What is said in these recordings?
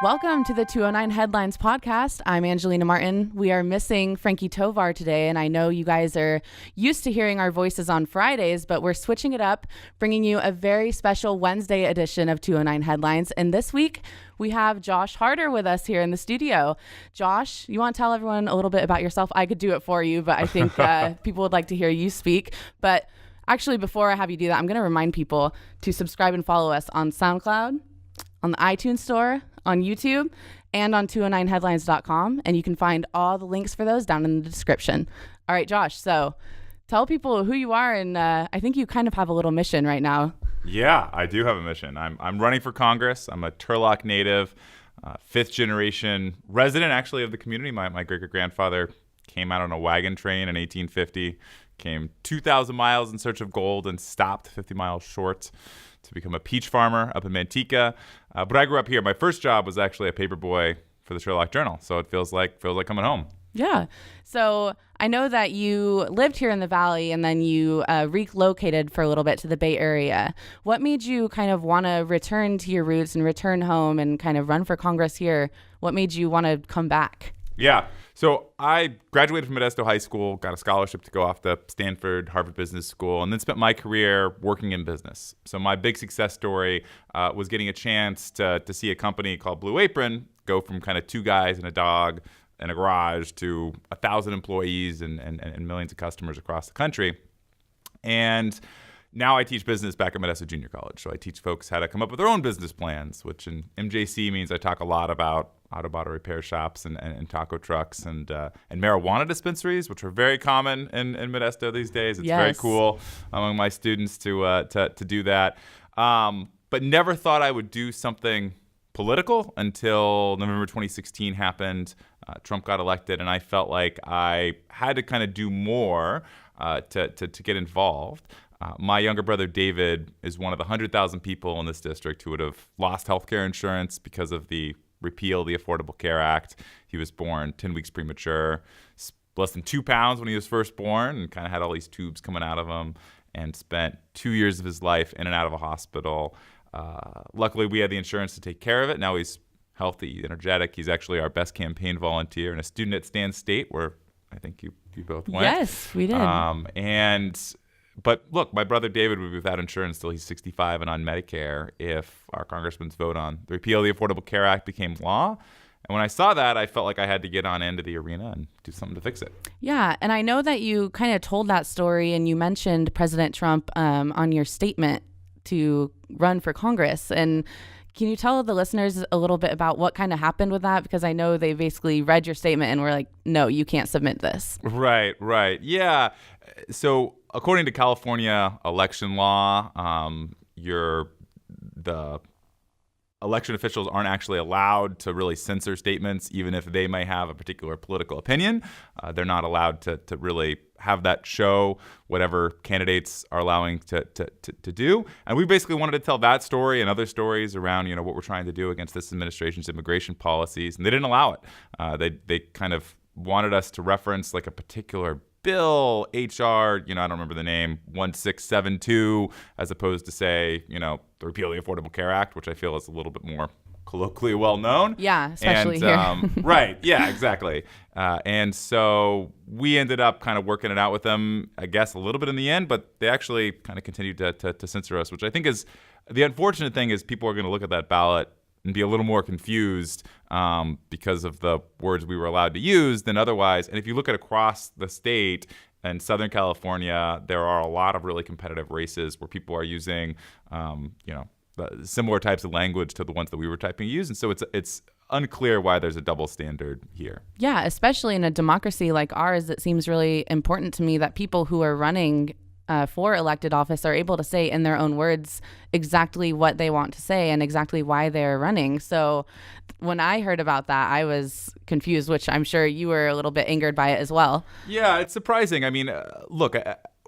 Welcome to the 209 Headlines podcast. I'm Angelina Martin. We are missing Frankie Tovar today, and I know you guys are used to hearing our voices on Fridays, but we're switching it up, bringing you a very special Wednesday edition of 209 Headlines. And this week, we have Josh Harder with us here in the studio. Josh, you want to tell everyone a little bit about yourself? I could do it for you, but I think people would like to hear you speak. But actually, before I have you do that, I'm going to remind people to subscribe and follow us on SoundCloud, on the iTunes Store, on YouTube, and on 209headlines.com. And you can find all the links for those down in the description. All right, Josh, so tell people who you are, and I think you kind of have a little mission right now. Yeah, I do have a mission. I'm running for Congress. I'm a Turlock native, fifth generation resident, actually, of the community. My great-grandfather came out on a wagon train in 1850, came 2,000 miles in search of gold, and stopped 50 miles short to become a peach farmer up in Manteca. But I grew up here. My first job was actually a paperboy for the Sherlock Journal, so it feels like coming home. Yeah. So I know that you lived here in the Valley and then you relocated for a little bit to the Bay Area. What made you kind of want to return to your roots and return home and kind of run for Congress here? What made you want to come back? Yeah. So I graduated from Modesto High School, got a scholarship to go off to Stanford, Harvard Business School, and then spent my career working in business. So my big success story was getting a chance to see a company called Blue Apron go from kind of two guys and a dog in a garage to 1,000 employees and millions of customers across the country. And now I teach business back at Modesto Junior College. So I teach folks how to come up with their own business plans, which in MJC means I talk a lot about auto body repair shops and taco trucks and marijuana dispensaries, which are very common in Modesto these days. It's very cool among my students to do that. But never thought I would do something political until November 2016 happened. Trump got elected, and I felt like I had to kind of do more to get involved. My younger brother, David, is one of the 100,000 people in this district who would have lost health care insurance because of the repeal of the Affordable Care Act. He was born 10 weeks premature, less than 2 pounds when he was first born, and kind of had all these tubes coming out of him, and spent 2 years of his life in and out of a hospital. Luckily, we had the insurance to take care of it. Now he's healthy, energetic. He's actually our best campaign volunteer and a student at Stan State, where I think you both went. Yes, we did. But look, my brother David would be without insurance till he's 65 and on Medicare if our congressman's vote on the repeal of the Affordable Care Act became law. And when I saw that, I felt like I had to get on into the arena and do something to fix it. Yeah, and I know that you kind of told that story and you mentioned President Trump on your statement to run for Congress. And can you tell the listeners a little bit about what kind of happened with that? Because I know they basically read your statement and were like, no, you can't submit this. Right. Yeah. So according to California election law, the election officials aren't actually allowed to really censor statements, even if they may have a particular political opinion. They're not allowed to really have that show whatever candidates are allowing to do. And we basically wanted to tell that story and other stories around, what we're trying to do against this administration's immigration policies, and they didn't allow it. They kind of wanted us to reference like a particular bill, HR, I don't remember the name, 1672, as opposed to say, the repeal of the Affordable Care Act, which I feel is a little bit more colloquially well known. Yeah, especially here. Right. Yeah, exactly. And so we ended up kind of working it out with them, I guess, a little bit in the end, but they actually kind of continued to censor us, which I think is the unfortunate thing is people are going to look at that ballot and be a little more confused because of the words we were allowed to use than otherwise. And if you look at across the state in Southern California, there are a lot of really competitive races where people are using, similar types of language to the ones that we were typing use. And so it's unclear why there's a double standard here. Yeah, especially in a democracy like ours, it seems really important to me that people who are running for elected office are able to say in their own words exactly what they want to say and exactly why they're running. So when I heard about that, I was confused, which I'm sure you were a little bit angered by it as well. Yeah, it's surprising. I mean, look,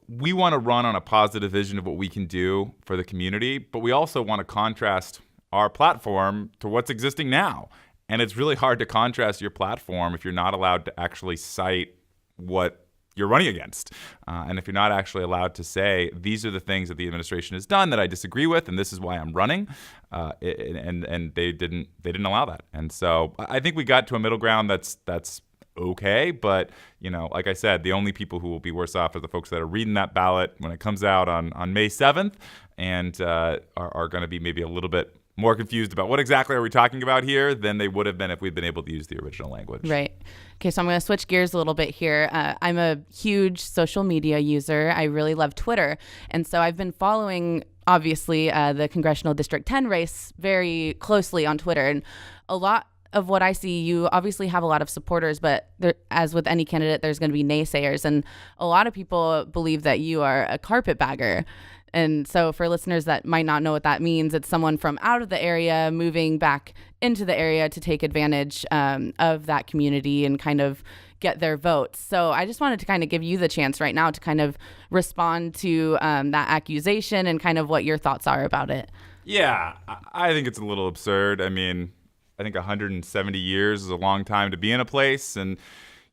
we want to run on a positive vision of what we can do for the community, but we also want to contrast our platform to what's existing now. And it's really hard to contrast your platform if you're not allowed to actually cite what you're running against. And if you're not actually allowed to say, these are the things that the administration has done that I disagree with, and this is why I'm running, and they didn't allow that. And so I think we got to a middle ground that's okay, but like I said, the only people who will be worse off are the folks that are reading that ballot when it comes out on May 7th and are going to be maybe a little bit more confused about what exactly are we talking about here than they would have been if we'd been able to use the original language. Right. Okay, so I'm going to switch gears a little bit here. I'm a huge social media user. I really love Twitter. And so I've been following, obviously, the Congressional District 10 race very closely on Twitter. And a lot of what I see, you obviously have a lot of supporters, but as with any candidate, there's going to be naysayers. And a lot of people believe that you are a carpetbagger. And so for listeners that might not know what that means, it's someone from out of the area moving back into the area to take advantage of that community and kind of get their votes. So I just wanted to kind of give you the chance right now to kind of respond to that accusation and kind of what your thoughts are about it. Yeah, I think it's a little absurd. I mean, I think 170 years is a long time to be in a place. And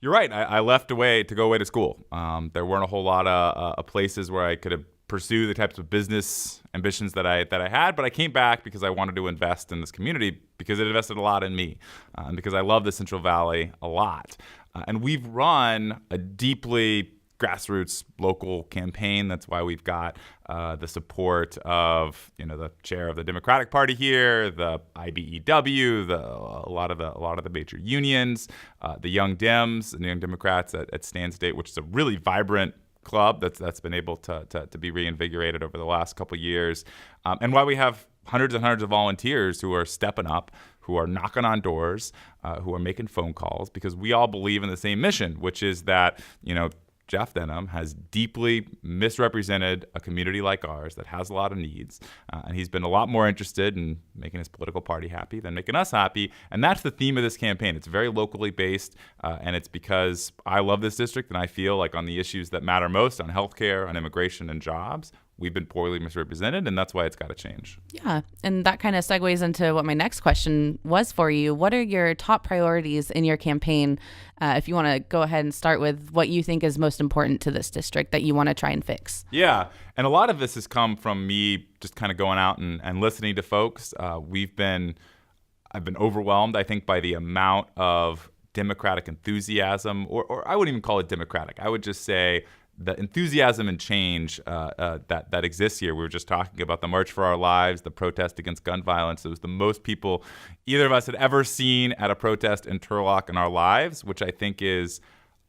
you're right. I left to go away to school. There weren't a whole lot of places where I could have pursue the types of business ambitions that I had, but I came back because I wanted to invest in this community because it invested a lot in me, because I love the Central Valley a lot. And we've run a deeply grassroots local campaign. That's why we've got the support of the chair of the Democratic Party here, the IBEW, a lot of the major unions, the Young Dems and the Young Democrats at Stan State, which is a really vibrant club that's been able to be reinvigorated over the last couple of years, and why we have hundreds and hundreds of volunteers who are stepping up, who are knocking on doors, who are making phone calls, because we all believe in the same mission, which is that Jeff Denham has deeply misrepresented a community like ours that has a lot of needs, and he's been a lot more interested in making his political party happy than making us happy, and that's the theme of this campaign. It's very locally based, and it's because I love this district, and I feel like on the issues that matter most, on healthcare, on immigration, and jobs, we've been poorly misrepresented, and that's why it's got to change. Yeah, and that kind of segues into what my next question was for you. What are your top priorities in your campaign? If you want to go ahead and start with what you think is most important to this district that you want to try and fix. Yeah, and a lot of this has come from me just kind of going out and listening to folks. I've been overwhelmed, I think, by the amount of Democratic enthusiasm, or I wouldn't even call it Democratic. I would just say the enthusiasm and change that exists here. We were just talking about the March for Our Lives, the protest against gun violence. It was the most people either of us had ever seen at a protest in Turlock in our lives, which I think is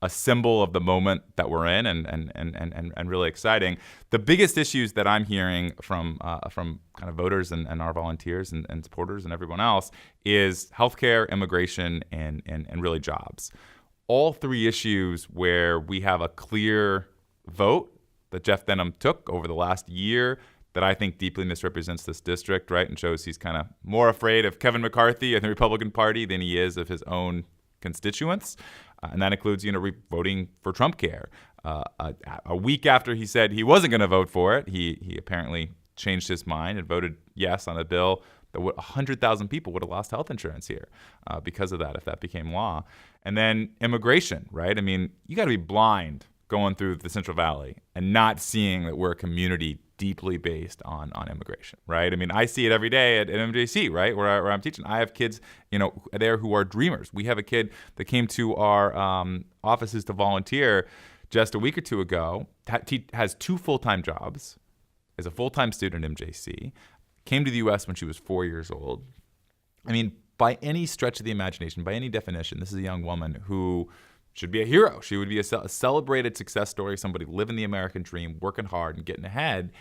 a symbol of the moment that we're in, and really exciting. The biggest issues that I'm hearing from kind of voters and our volunteers and supporters and everyone else is healthcare, immigration, and really jobs. All three issues where we have a clear vote that Jeff Denham took over the last year that I think deeply misrepresents this district, right, and shows he's kind of more afraid of Kevin McCarthy and the Republican Party than he is of his own constituents. And that includes, voting for Trump care. A week after he said he wasn't going to vote for it, he apparently changed his mind and voted yes on a bill that 100,000 people would have lost health insurance here because of that, if that became law. And then immigration, right? I mean, you got to be blind going through the Central Valley and not seeing that we're a community deeply based on immigration, right? I mean, I see it every day at MJC, right, where I'm teaching. I have kids, there who are dreamers. We have a kid that came to our offices to volunteer just a week or two ago, has 2 full-time jobs, is a full-time student at MJC, came to the U.S. when she was 4 years old. I mean, by any stretch of the imagination, by any definition, this is a young woman who should be a hero. She would be a celebrated success story, somebody living the American dream, working hard and getting ahead.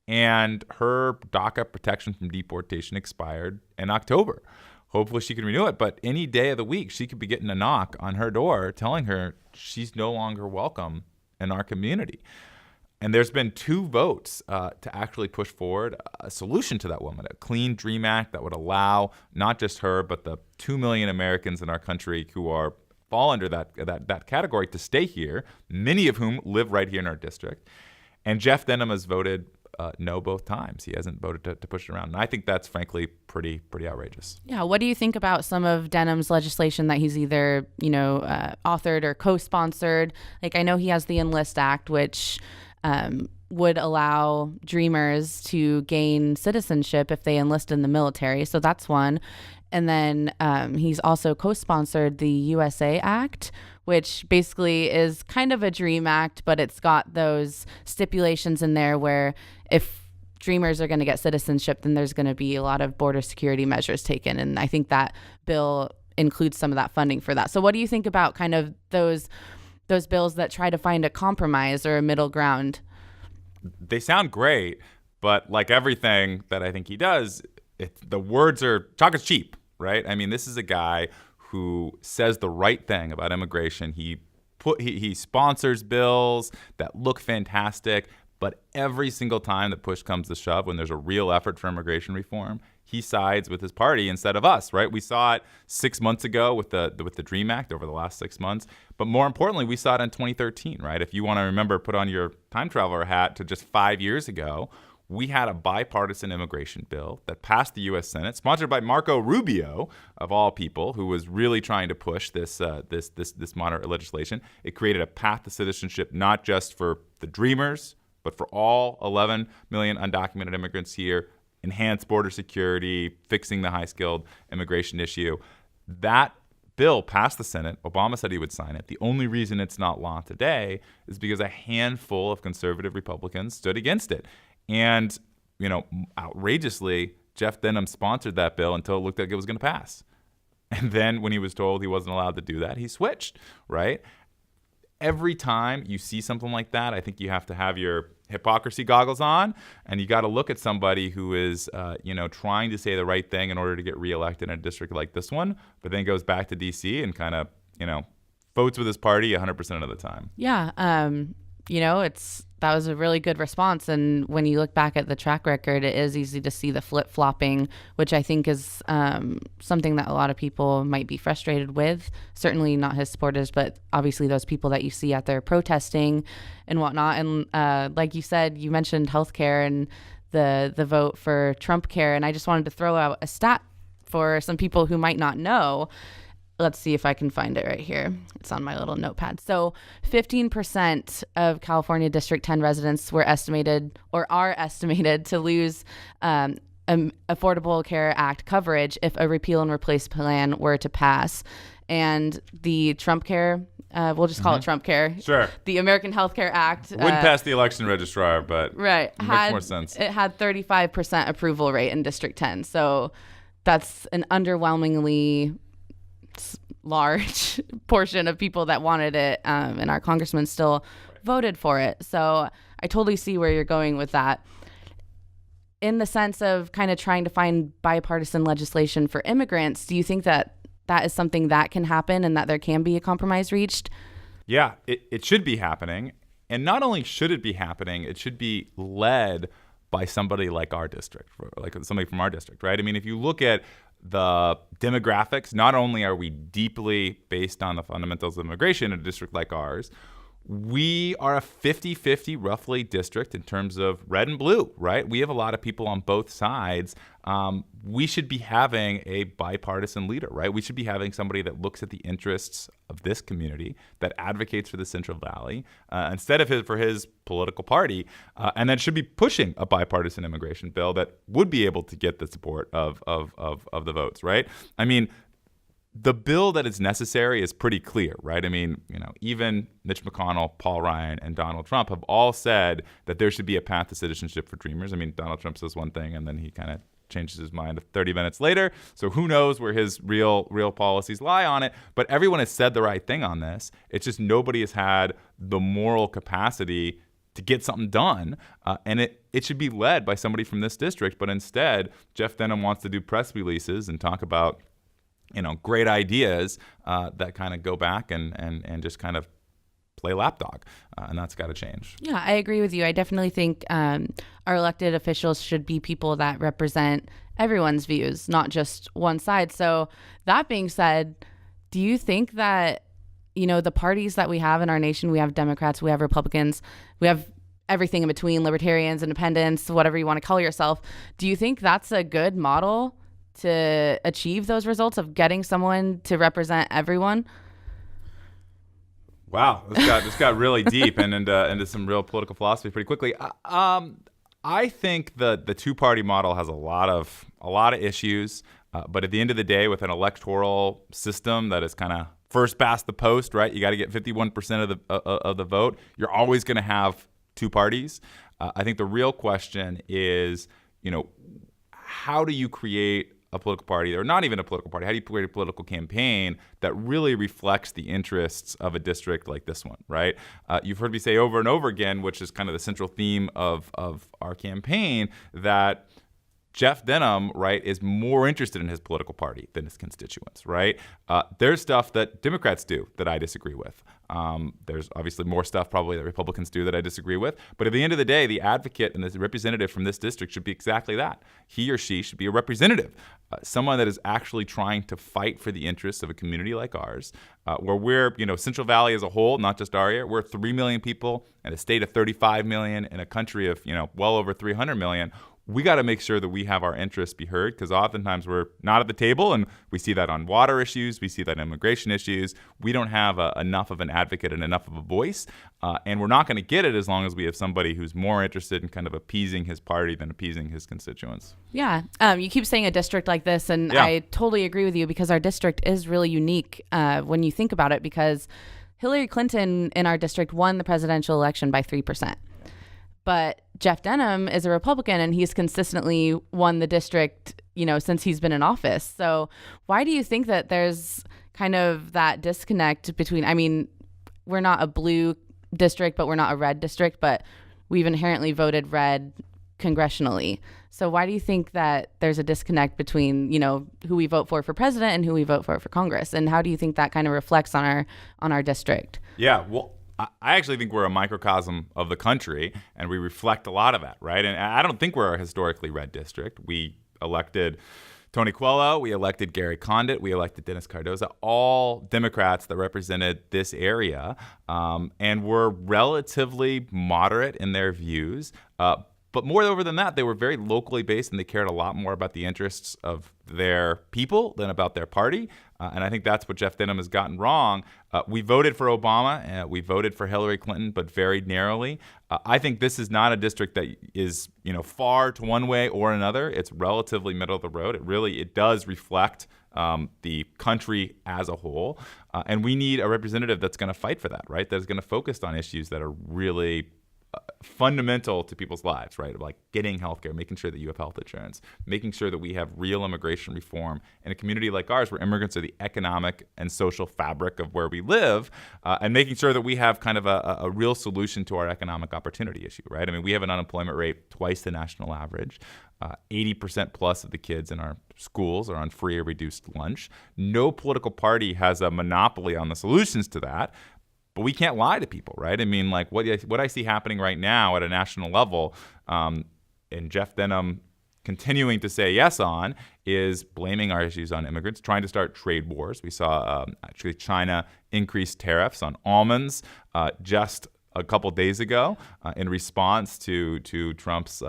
And her DACA protection from deportation expired in October. Hopefully she can renew it, but any day of the week, she could be getting a knock on her door telling her she's no longer welcome in our community. And there's been 2 votes to actually push forward a solution to that woman, a Clean Dream Act that would allow not just her, but the 2 million Americans in our country who fall under that category to stay here, many of whom live right here in our district. And Jeff Denham has voted no both times. He hasn't voted to push it around. And I think that's frankly pretty outrageous. Yeah. What do you think about some of Denham's legislation that he's either, authored or co-sponsored? Like, I know he has the Enlist Act, which would allow Dreamers to gain citizenship if they enlist in the military. So that's one. And then he's also co-sponsored the USA Act, which basically is kind of a Dream Act, but it's got those stipulations in there where if Dreamers are going to get citizenship, then there's going to be a lot of border security measures taken. And I think that bill includes some of that funding for that. So what do you think about kind of those bills that try to find a compromise or a middle ground? They sound great, but like everything that I think he does, the words are chalk is cheap, right? I mean, this is a guy who says the right thing about immigration. He sponsors bills that look fantastic, but every single time that push comes to shove, when there's a real effort for immigration reform, he sides with his party instead of us, right? We saw it 6 months ago with the DREAM Act over the last 6 months. But more importantly, we saw it in 2013, right? If you want to remember, put on your time traveler hat to just 5 years ago, we had a bipartisan immigration bill that passed the U.S. Senate, sponsored by Marco Rubio, of all people, who was really trying to push this moderate legislation. It created a path to citizenship, not just for the Dreamers, but for all 11 million undocumented immigrants here, enhanced border security, fixing the high-skilled immigration issue. That bill passed the Senate. Obama said he would sign it. The only reason it's not law today is because a handful of conservative Republicans stood against it. And, outrageously, Jeff Denham sponsored that bill until it looked like it was going to pass. And then when he was told he wasn't allowed to do that, he switched, right? Every time you see something like that, I think you have to have your hypocrisy goggles on, and you got to look at somebody who is, trying to say the right thing in order to get reelected in a district like this one, but then goes back to D.C. and kind of, votes with his party 100% of the time. Yeah. That was a really good response. And when you look back at the track record, it is easy to see the flip-flopping, which I think is something that a lot of people might be frustrated with. Certainly not his supporters, but obviously those people that you see out there protesting and whatnot. And like you said, you mentioned healthcare and the vote for Trump care. And I just wanted to throw out a stat for some people who might not know. Let's see if I can find it right here. It's on my little notepad. So 15% of California District 10 residents are estimated to lose Affordable Care Act coverage if a repeal and replace plan were to pass. And the Trump care, we'll just call it Trump care. Sure. The American Health Care Act. Wouldn't pass the election registrar, but right, it makes more sense. It had 35% approval rate in District 10. So that's an underwhelmingly large portion of people that wanted it, and our congressman still voted for it. So I totally see where you're going with that. In the sense of kind of trying to find bipartisan legislation for immigrants, do you think that that is something that can happen and that there can be a compromise reached? Yeah, it should be happening. And not only should it be happening, it should be led by somebody like our district, like somebody from our district, right? I mean, if you look at the demographics, not only are we deeply based on the fundamentals of immigration in a district like ours, we are a 50-50 roughly district in terms of red and blue, right? We have a lot of people on both sides. We should be having a bipartisan leader, right? We should be having somebody that looks at the interests of this community, that advocates for the Central Valley, instead of for his political party, and then should be pushing a bipartisan immigration bill that would be able to get the support of the votes, right? I mean, the bill that is necessary is pretty clear, right? I mean, even Mitch McConnell, Paul Ryan, and Donald Trump have all said that there should be a path to citizenship for Dreamers. I mean, Donald Trump says one thing, and then he kind of changes his mind 30 minutes later. So who knows where his real policies lie on it. But everyone has said the right thing on this. It's just nobody has had the moral capacity to get something done. And it should be led by somebody from this district. But instead, Jeff Denham wants to do press releases and talk about great ideas that kind of go back and just kind of play lapdog, and that's got to change. Yeah, I agree with you. I definitely think our elected officials should be people that represent everyone's views, not just one side. So that being said, do you think that, the parties that we have in our nation, we have Democrats, we have Republicans, we have everything in between, libertarians, independents, whatever you want to call yourself. Do you think that's a good model to achieve those results of getting someone to represent everyone? Wow, this got really deep and into some real political philosophy pretty quickly. I think the two-party model has a lot of issues, but at the end of the day, with an electoral system that is kind of first past the post, right? You got to get 51% of the vote. You're always going to have two parties. I think the real question is, how do you create a political party, or not even a political party? How do you create a political campaign that really reflects the interests of a district like this one, right? You've heard me say over and over again, which is kind of the central theme of our campaign, that Jeff Denham, right, is more interested in his political party than his constituents, right? There's stuff that Democrats do that I disagree with. There's obviously more stuff probably that Republicans do that I disagree with. But at the end of the day, the advocate and the representative from this district should be exactly that. He or she should be a representative, someone that is actually trying to fight for the interests of a community like ours, where we're, Central Valley as a whole, not just our area, we're 3 million people in a state of 35 million, in a country of, well over 300 million. We got to make sure that we have our interests be heard, because oftentimes we're not at the table, and we see that on water issues, we see that on immigration issues. We don't have enough of an advocate and enough of a voice, and we're not going to get it as long as we have somebody who's more interested in kind of appeasing his party than appeasing his constituents. Yeah, you keep saying a district like this, and yeah. I totally agree with you, because our district is really unique when you think about it, because Hillary Clinton in our district won the presidential election by 3%. But Jeff Denham is a Republican, and he's consistently won the district, since he's been in office. So why do you think that there's kind of that disconnect between, we're not a blue district, but we're not a red district, but we've inherently voted red congressionally. So why do you think that there's a disconnect between, who we vote for president and who we vote for Congress? And how do you think that kind of reflects on our district? Yeah, well, I actually think we're a microcosm of the country, and we reflect a lot of that, right? And I don't think we're a historically red district. We elected Tony Coelho, we elected Gary Condit, we elected Dennis Cardoza, all Democrats that represented this area, and were relatively moderate in their views. But moreover than that, they were very locally based, and they cared a lot more about the interests of their people than about their party. And I think that's what Jeff Denham has gotten wrong. We voted for Obama, we voted for Hillary Clinton, but very narrowly. I think this is not a district that is, far to one way or another. It's relatively middle of the road. It does reflect the country as a whole. And we need a representative that's going to fight for that, right? That's going to focus on issues that are really fundamental to people's lives, right? Like getting healthcare, making sure that you have health insurance, making sure that we have real immigration reform in a community like ours where immigrants are the economic and social fabric of where we live, and making sure that we have kind of a real solution to our economic opportunity issue, right? We have an unemployment rate twice the national average. 80% plus of the kids in our schools are on free or reduced lunch. No political party has a monopoly on the solutions to that. But we can't lie to people, right? What I see happening right now at a national level, and Jeff Denham continuing to say yes on, is blaming our issues on immigrants, trying to start trade wars. We saw actually China increase tariffs on almonds just a couple days ago in response to Trump's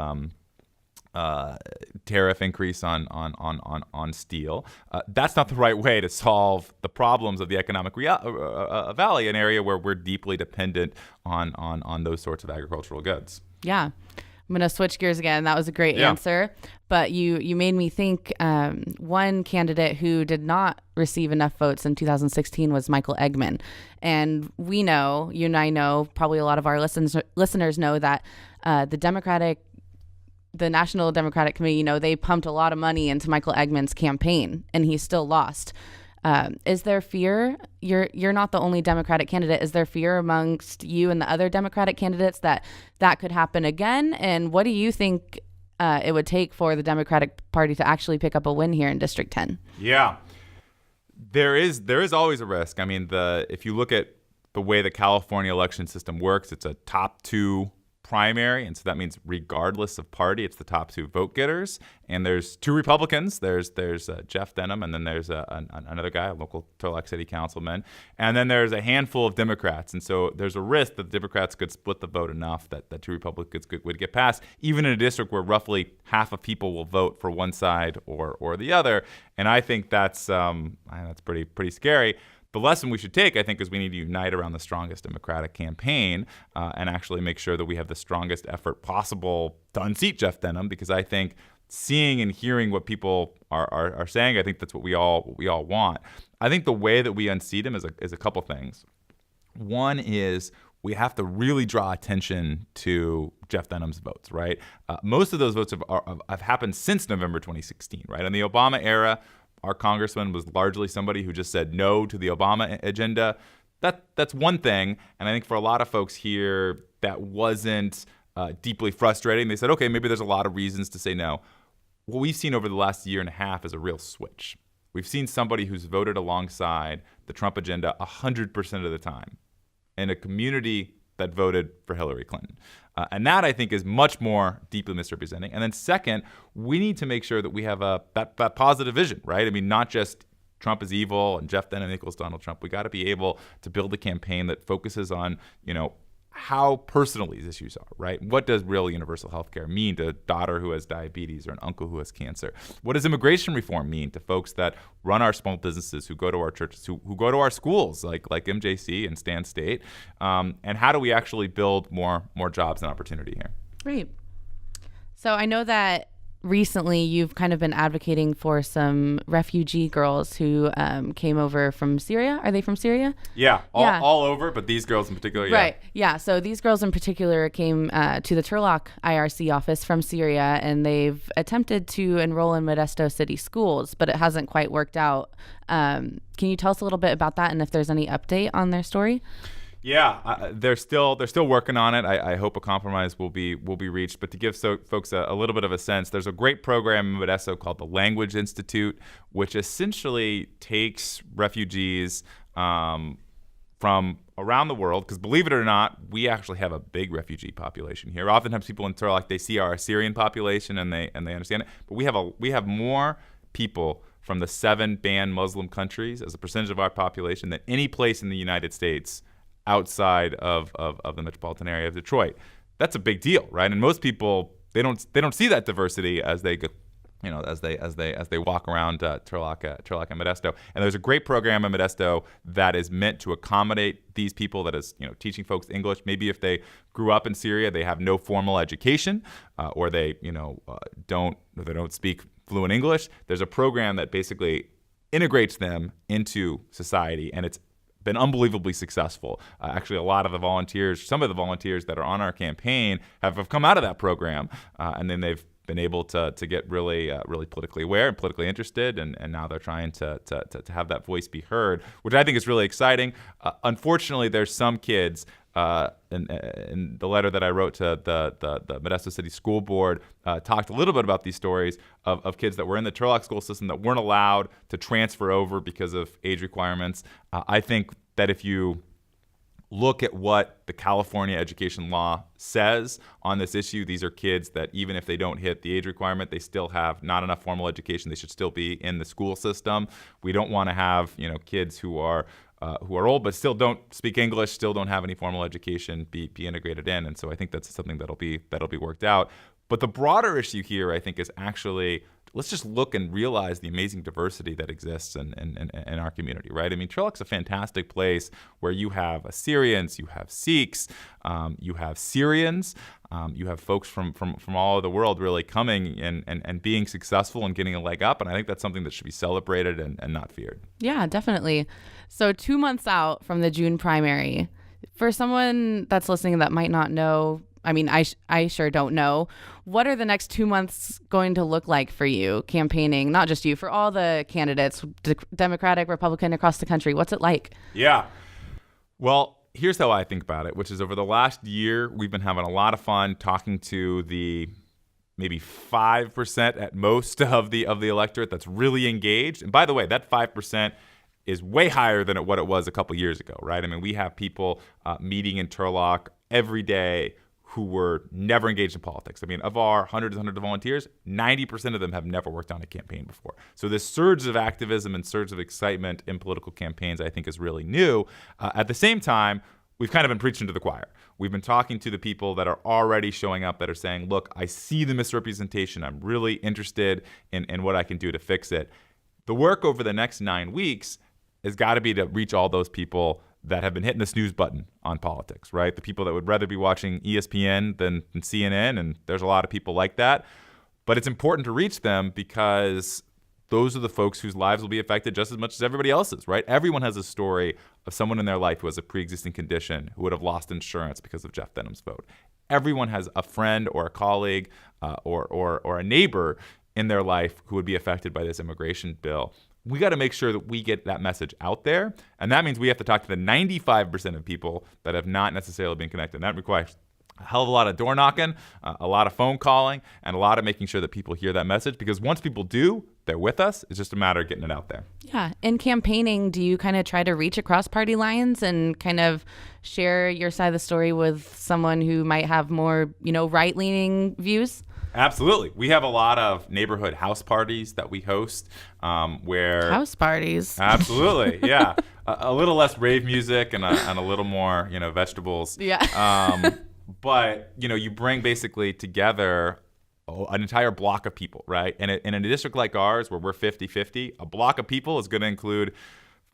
tariff increase on steel. That's not the right way to solve the problems of the economic valley, an area where we're deeply dependent on those sorts of agricultural goods. Yeah. I'm going to switch gears again. That was a great answer. But you made me think one candidate who did not receive enough votes in 2016 was Michael Eggman. And we know, you and I know, probably a lot of our listeners know that the National Democratic Committee, they pumped a lot of money into Michael Eggman's campaign, and he still lost. Is there fear? You're not the only Democratic candidate. Is there fear amongst you and the other Democratic candidates that could happen again? And what do you think it would take for the Democratic Party to actually pick up a win here in District 10? Yeah, there is always a risk. If you look at the way the California election system works, it's a top two primary, and so that means regardless of party, it's the top 2 vote getters. And there's 2 Republicans. There's Jeff Denham, and then there's another guy, a local Turlock City councilman, and then there's a handful of Democrats. And so there's a risk that the Democrats could split the vote enough that 2 Republicans would get passed, even in a district where roughly half of people will vote for one side or the other. And I think that's pretty scary. The lesson we should take, I think, is we need to unite around the strongest Democratic campaign and actually make sure that we have the strongest effort possible to unseat Jeff Denham, because I think seeing and hearing what people are saying, I think that's what we all want. I think the way that we unseat him is a couple things. One is we have to really draw attention to Jeff Denham's votes, right? Most of those votes have happened since November 2016, right? In the Obama era, our congressman was largely somebody who just said no to the Obama agenda. That's one thing, and I think for a lot of folks here, that wasn't deeply frustrating. They said, okay, maybe there's a lot of reasons to say no. What we've seen over the last year and a half is a real switch. We've seen somebody who's voted alongside the Trump agenda 100% of the time in a community that voted for Hillary Clinton. And that, I think, is much more deeply misrepresenting. And then second, we need to make sure that we have that positive vision, right? I mean, not just Trump is evil and Jeff Denham equals Donald Trump. We got to be able to build a campaign that focuses on, how personal these issues are, right? What does real universal health care mean to a daughter who has diabetes or an uncle who has cancer? What does immigration reform mean to folks that run our small businesses, who go to our churches, who go to our schools like MJC and Stan State? And how do we actually build more jobs and opportunity here? Great. So I know that recently you've kind of been advocating for some refugee girls who came over from Syria. Are they from Syria? Yeah, all over, but these girls in particular, yeah. Right, yeah. So these girls in particular came to the Turlock IRC office from Syria, and they've attempted to enroll in Modesto City schools, but it hasn't quite worked out. Can you tell us a little bit about that and if there's any update on their story? Yeah, they're still working on it. I hope a compromise will be reached. But to give folks a little bit of a sense, there's a great program in Modesto called the Language Institute, which essentially takes refugees from around the world, because believe it or not, we actually have a big refugee population here. Oftentimes people in Turlock, they see our Syrian population and they understand it, but we have more people from the 7 banned Muslim countries as a percentage of our population than any place in the United States outside of the metropolitan area of Detroit. That's a big deal, right? And most people, they don't see that diversity as they go, as they walk around Turlock and Modesto. And there's a great program in Modesto that is meant to accommodate these people, that is, teaching folks English. Maybe if they grew up in Syria, they have no formal education, or they don't speak fluent English. There's a program that basically integrates them into society, and it's been unbelievably successful. Actually, some of the volunteers that are on our campaign have come out of that program, and then they've been able to get really politically aware and politically interested, and now they're trying to have that voice be heard, which I think is really exciting. Unfortunately, there's some kids, in the letter that I wrote to the Modesto City School Board, talked a little bit about these stories of kids that were in the Turlock school system that weren't allowed to transfer over because of age requirements. I think that if you look at what the California education law says on this issue, these are kids that even if they don't hit the age requirement, they still have not enough formal education. They should still be in the school system. We don't want to have kids who are old but still don't speak English, still don't have any formal education, be integrated in. And so I think that's something that'll be worked out. But the broader issue here, I think, is actually, let's just look and realize the amazing diversity that exists in our community, right? I mean, Turlock's a fantastic place where you have Assyrians, you have Sikhs, you have Syrians, you have folks from all over the world really coming and being successful and getting a leg up. And I think that's something that should be celebrated and not feared. Yeah, definitely. So 2 months out from the June primary, for someone that's listening that might not know, I mean, I sure don't know, what are the next 2 months going to look like for you campaigning, not just you, for all the candidates, Democratic, Republican, across the country? What's it like? Yeah. Well, here's how I think about it, which is over the last year, we've been having a lot of fun talking to the maybe 5% at most of the electorate that's really engaged. And by the way, that 5% is way higher than what it was a couple years ago, right? I mean, we have people meeting in Turlock every day who were never engaged in politics. I mean, of our hundreds and hundreds of volunteers, 90% of them have never worked on a campaign before. So this surge of activism and surge of excitement in political campaigns, I think, is really new. At the same time, we've kind of been preaching to the choir. We've been talking to the people that are already showing up that are saying, look, I see the misrepresentation. I'm really interested in what I can do to fix it. The work over the next 9 weeks has got to be to reach all those people that have been hitting the snooze button on politics, right? The people that would rather be watching ESPN than CNN, and there's a lot of people like that. But it's important to reach them because those are the folks whose lives will be affected just as much as everybody else's, right? Everyone has a story of someone in their life who has a pre-existing condition who would have lost insurance because of Jeff Denham's vote. Everyone has a friend or a colleague or a neighbor in their life who would be affected by this immigration bill. We got to make sure that we get that message out there. And that means we have to talk to the 95% of people that have not necessarily been connected. And that requires a hell of a lot of door knocking, a lot of phone calling, and a lot of making sure that people hear that message. Because once people do, they're with us. It's just a matter of getting it out there. Yeah. In campaigning, do you kind of try to reach across party lines and kind of share your side of the story with someone who might have more, right-leaning views? Absolutely. We have a lot of neighborhood house parties that we host where... House parties. Absolutely, yeah. A little less rave music and a little more, vegetables. Yeah. But, you bring basically together an entire block of people, right? And in a district like ours where we're 50-50, a block of people is going to include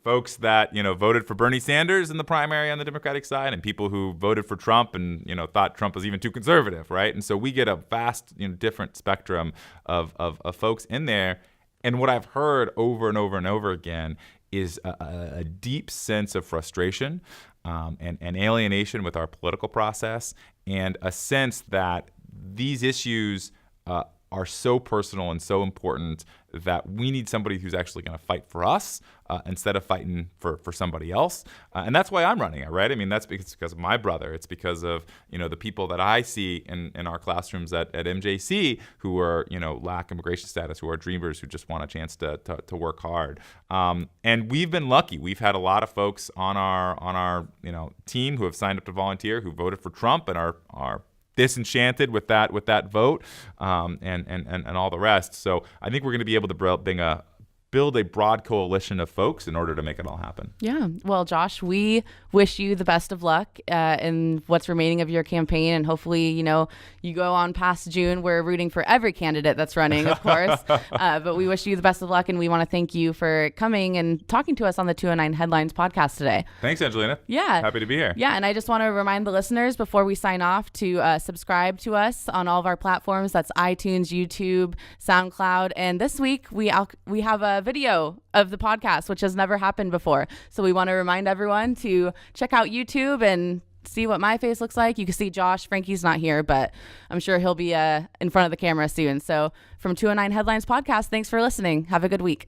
folks that, voted for Bernie Sanders in the primary on the Democratic side and people who voted for Trump and, thought Trump was even too conservative, right? And so we get a vast, different spectrum of folks in there. And what I've heard over and over and over again is a deep sense of frustration and alienation with our political process and a sense that these issues are so personal and so important that we need somebody who's actually going to fight for us instead of fighting for somebody else. And that's why I'm running it, right? I mean, that's because of my brother. It's because of, the people that I see in our classrooms at MJC who are, lack immigration status, who are dreamers, who just want a chance to work hard. And we've been lucky. We've had a lot of folks on our team who have signed up to volunteer, who voted for Trump and are disenchanted with that vote and all the rest. So I think we're going to be able to build a broad coalition of folks in order to make it all happen. Yeah. Well, Josh, we wish you the best of luck in what's remaining of your campaign. And hopefully, you go on past June. We're rooting for every candidate that's running, of course. But we wish you the best of luck. And we want to thank you for coming and talking to us on the 209 Headlines podcast today. Thanks, Angelina. Yeah. Happy to be here. Yeah. And I just want to remind the listeners before we sign off to subscribe to us on all of our platforms. That's iTunes, YouTube, SoundCloud. And this week we have a video of the podcast, which has never happened before. So we want to remind everyone to check out YouTube and see what my face looks like. You can see Josh. Frankie's not here, but I'm sure he'll be in front of the camera soon. So from 209 Headlines Podcast, thanks for listening. Have a good week.